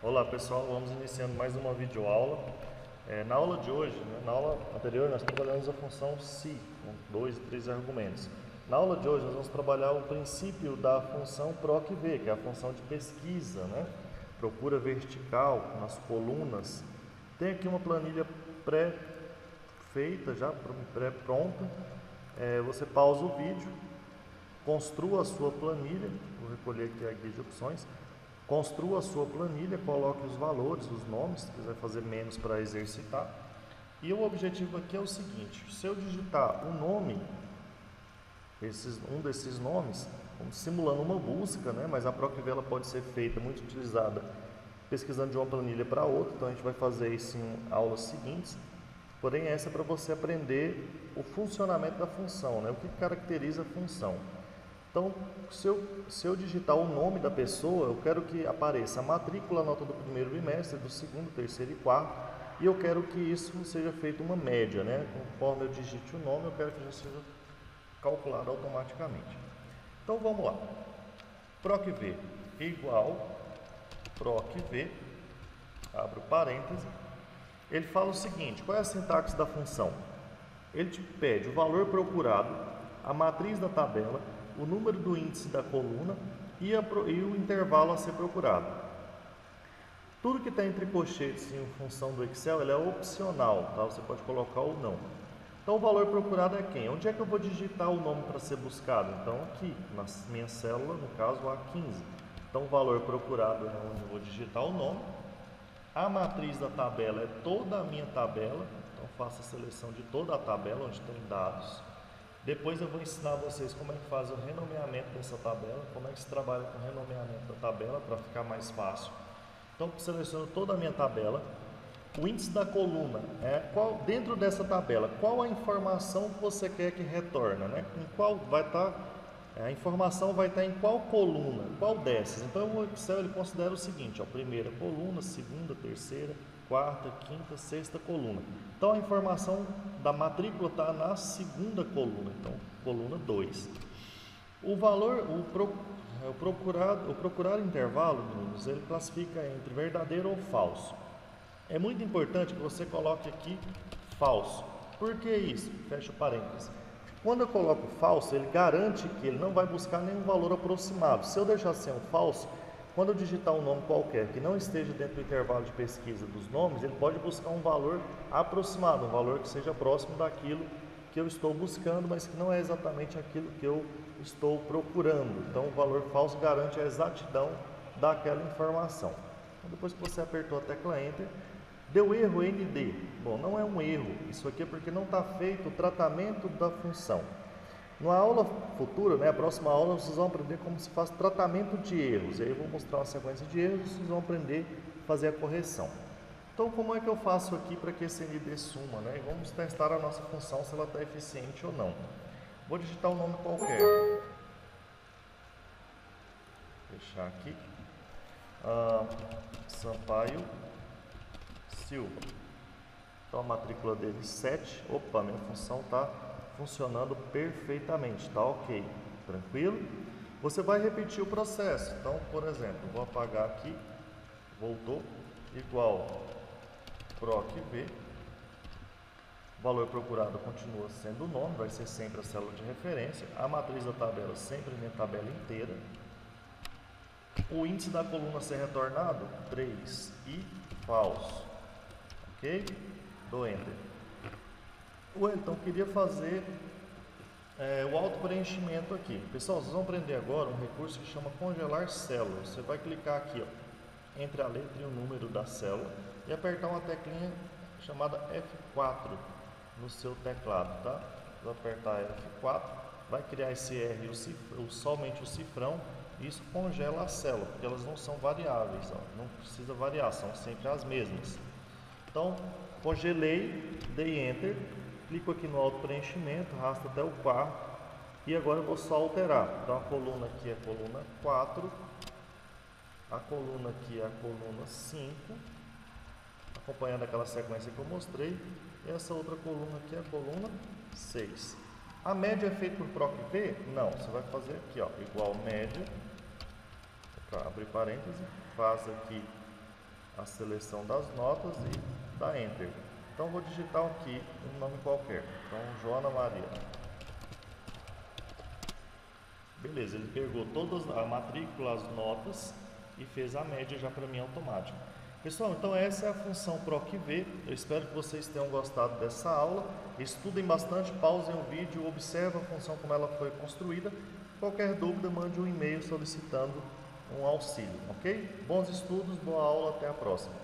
Olá pessoal, vamos iniciando mais uma videoaula. Na aula de hoje, na aula anterior, nós trabalhamos a função se, com 2 e 3 argumentos. Na aula de hoje, nós vamos trabalhar o princípio da função PROC-V, que é a função de pesquisa, procura vertical nas colunas. Tem aqui uma planilha pré-feita, já pré-pronta. Você pausa o vídeo, construa a sua planilha, vou recolher aqui a guia de opções. Construa a sua planilha, coloque os valores, os nomes, se quiser fazer menos para exercitar. E o objetivo aqui é o seguinte: se eu digitar o nome, um desses nomes, simulando uma busca, mas a PROC-V ela pode ser feita, muito utilizada, pesquisando de uma planilha para outra, então a gente vai fazer isso em aulas seguintes. Porém, essa é para você aprender o funcionamento da função, o que caracteriza a função. Então, se eu digitar o nome da pessoa, eu quero que apareça a matrícula, a nota do primeiro bimestre, do segundo, terceiro e quarto, e eu quero que isso seja feito uma média, Conforme eu digite o nome, eu quero que já seja calculado automaticamente. Então, vamos lá. PROC-V igual PROC-V, abro parêntese, ele fala o seguinte: qual é a sintaxe da função? Ele te pede o valor procurado, a matriz da tabela, o número do índice da coluna e o intervalo a ser procurado. Tudo que está entre colchetes em função do Excel ele é opcional, tá? Você pode colocar ou não. Então o valor procurado é quem? Onde é que eu vou digitar o nome para ser buscado? Então aqui, na minha célula, no caso A15. Então o valor procurado é onde eu vou digitar o nome. A matriz da tabela é toda a minha tabela, então faço a seleção de toda a tabela onde tem dados. Depois eu vou ensinar vocês como é que faz o renomeamento dessa tabela, como é que se trabalha com o renomeamento da tabela para ficar mais fácil. Então, seleciono toda a minha tabela. O índice da coluna dentro dessa tabela, qual a informação que você quer que retorne, Em qual vai estar, a informação vai estar em qual coluna, qual dessas. Então, o Excel ele considera o seguinte: primeira coluna, segunda, terceira, quarta, quinta, sexta coluna. Então a informação da matrícula está na segunda coluna, então coluna 2. O valor, o procurar intervalo, meninos, ele classifica entre verdadeiro ou falso. É muito importante que você coloque aqui falso. Por que isso? Fecha parênteses. Quando eu coloco falso, ele garante que ele não vai buscar nenhum valor aproximado. Se eu deixar sem um falso, quando eu digitar um nome qualquer que não esteja dentro do intervalo de pesquisa dos nomes, ele pode buscar um valor aproximado, um valor que seja próximo daquilo que eu estou buscando, mas que não é exatamente aquilo que eu estou procurando. Então, o valor falso garante a exatidão daquela informação. Então, depois que você apertou a tecla Enter, deu erro ND. Bom, não é um erro, isso aqui é porque não está feito o tratamento da função. Na aula futura, a próxima aula, vocês vão aprender como se faz tratamento de erros. E aí eu vou mostrar uma sequência de erros e vocês vão aprender a fazer a correção. Então, como é que eu faço aqui para que esse ND suma? E vamos testar a nossa função, se ela está eficiente ou não. Vou digitar um nome qualquer. Fechar aqui. Sampaio Silva. Então a matrícula dele 7. Opa, minha função está funcionando perfeitamente, está ok, tranquilo? Você vai repetir o processo. Então, por exemplo, vou apagar aqui, voltou, igual PROC-V, o valor procurado continua sendo o nome, vai ser sempre a célula de referência, a matriz da tabela sempre minha tabela inteira, o índice da coluna a ser retornado, 3 e falso, ok? Dou Enter. Então, queria fazer o auto-preenchimento aqui. Pessoal, vocês vão aprender agora um recurso que chama congelar célula. Você vai clicar aqui, entre a letra e o número da célula e apertar uma teclinha chamada F4 no seu teclado, tá? Vou apertar F4, vai criar esse R, somente o cifrão, e isso congela a célula, porque elas não são variáveis, não precisa variar, são sempre as mesmas. Então, congelei, dei Enter, clico aqui no auto preenchimento, arrasto até o quarto e agora eu vou só alterar. Então a coluna aqui é a coluna 4, a coluna aqui é a coluna 5, acompanhando aquela sequência que eu mostrei, e essa outra coluna aqui é a coluna 6. A média é feita por PROC-V? Não, você vai fazer aqui, igual média, abrir parêntese, faz aqui a seleção das notas e dá Enter. Então vou digitar aqui um nome qualquer, então Joana Maria. Beleza, ele pegou todas a matrícula, as notas e fez a média já para mim automático. Pessoal, então essa é a função PROC-V. Eu espero que vocês tenham gostado dessa aula. Estudem bastante, pausem o vídeo, observem a função como ela foi construída. Qualquer dúvida, mande um e-mail solicitando um auxílio, ok? Bons estudos, boa aula, até a próxima.